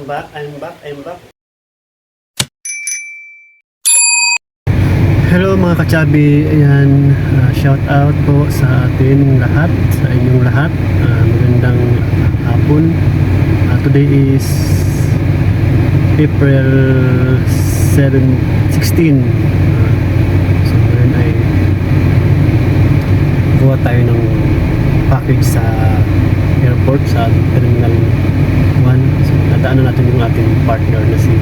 I'm back. Hello mga kachabi, ayan, shout out po sa atin lahat, sa inyong lahat. Magandang hapon. Today is April 16. So ngayon ay kuha tayo ng package sa airport, sa Terminal 1. So nadaanan natin yung ating partner na si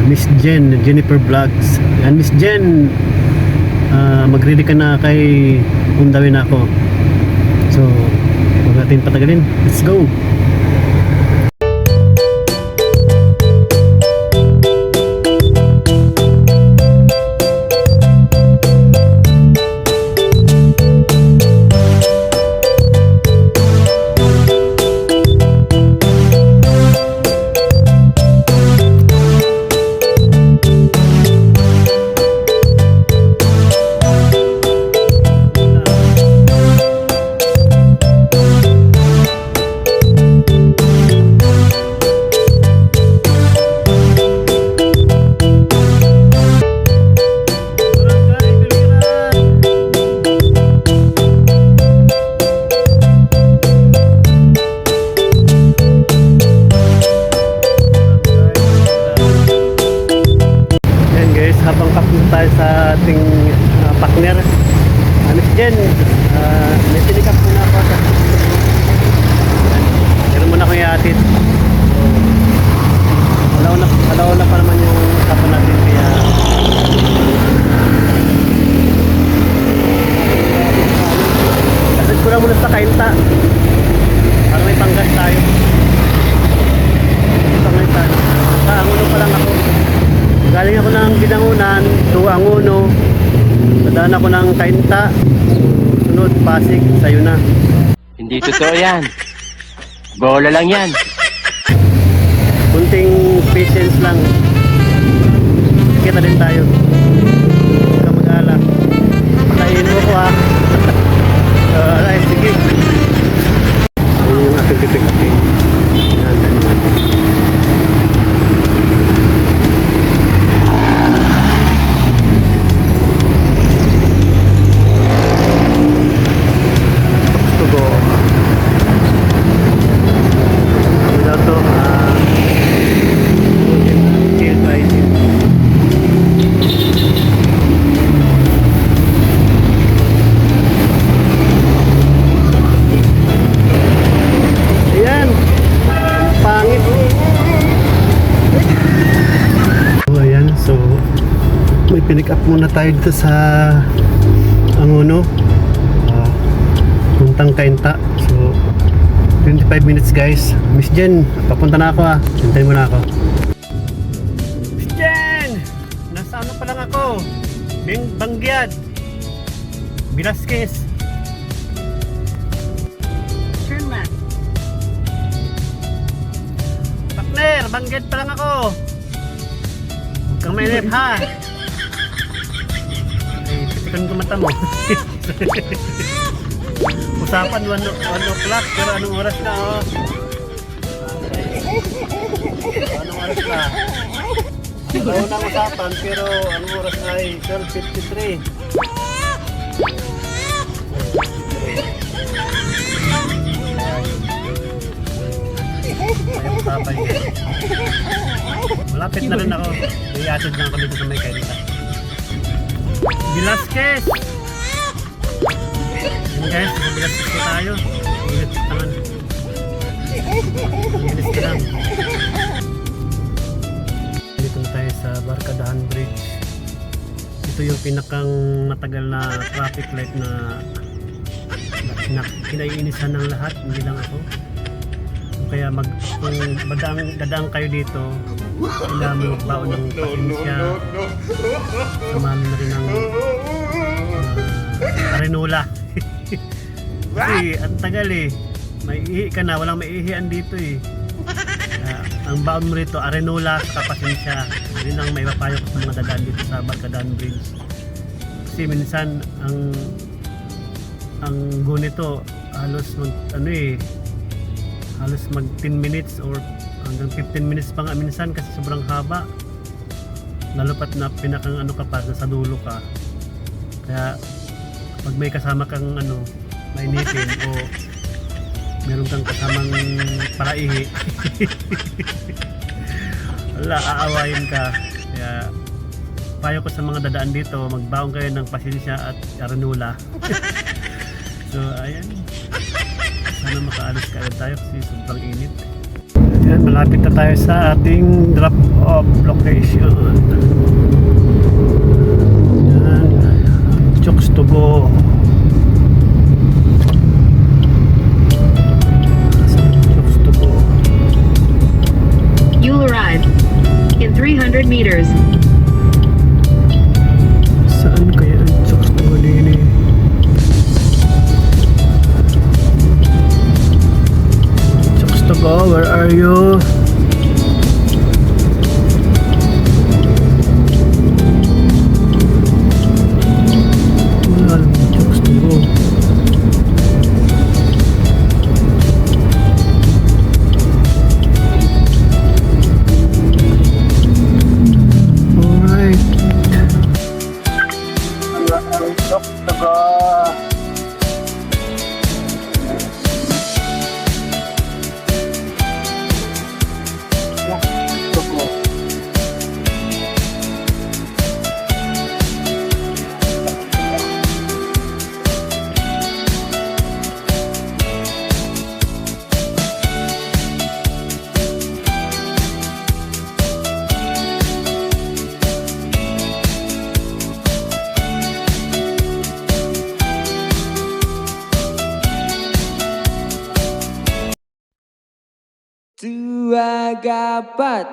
Miss Jennifer Vlogs. And Miss Jen, mag-ready ka na kay undawin ako. So huwag natin patagalin, let's go. Habang papunta tayo sa ating partner, Miss Jen, may pinikap muna ako sa meron muna akong iatid. So, alauna pa naman yung kapon natin, kaya kasad ko lang muna sa kainta para may panggas tayo. Anguno pa lang ako. Galing ako ng Binangunan to Anguno. Nadaan ako ng Kainta. Sunod Pasig, sayo na. Hindi totoo yan. Bola lang yan. Kunting patience lang. Kita din tayo. Huwag ka mag-alak. Patayin mo ko ha. Alright, sige. Ayun yung aking pipik-pipik. Yan, ganyan. Pinick up muna tayo dito sa Anguno, puntang Kainta. So 25 minutes guys. Miss Jen, papunta na ako hintayin mo na ako. Miss Jen, nasa ano pa lang ako, Bangyad, Velasquez. Turn left. Partner, Bangyad pa lang ako. Huwag kang mainip ha. Pitikan ko mata mo. Usapan 1 o'clock, pero anong oras na Anong oras na? Bago na usapan, pero anong oras na ay 12:53. Ay, usapan yun. Malapit na rin ako. Iatid lang ako dito sa may Kainta. Velasquez! Yan guys, Velasquez po tayo. Init tangan. Init ka lang. Dito na tayo sa Barkadahan Bridge. Ito yung pinakang matagal na traffic light na kinaiinisan ng lahat, hindi lang ako. Kaya kung dadaan kayo dito, kailangan mo magbaon ng pasensya. Samahan na rin ng Arenola. Kasi ang tagal may ihi ka na, walang maihian dito ang baon mo rito, Arenola sa pasensya. Yun ang may papayo ko sa mga dadaan dito sa Barkadahan Bridge. Kasi minsan ang go nito halos halos mag 10 minutes or hanggang 15 minutes pa nga minsan kasi sobrang haba, lalo pat na pinakang ano ka pa, sa dulo ka. Kaya pag may kasama kang ano, mainitin o meron kang kasamang paraihi wala, aawayin ka. Kaya payo ko sa mga dadaan dito, magbaon kayo ng pasensya at aranula. So ayan, sana makaalis ka tayo kasi sobrang init. Ayan, malapit na tayo sa ating drop off location. Ayan, Chokes to go. Chokes to go. You'll arrive in 300 meters. Saan kaya ang Chokes to go din eh? Chokes to go, where are you? Wala lang yung Chokes to go. Alright. Wala ang Chokes to go. Dua gapat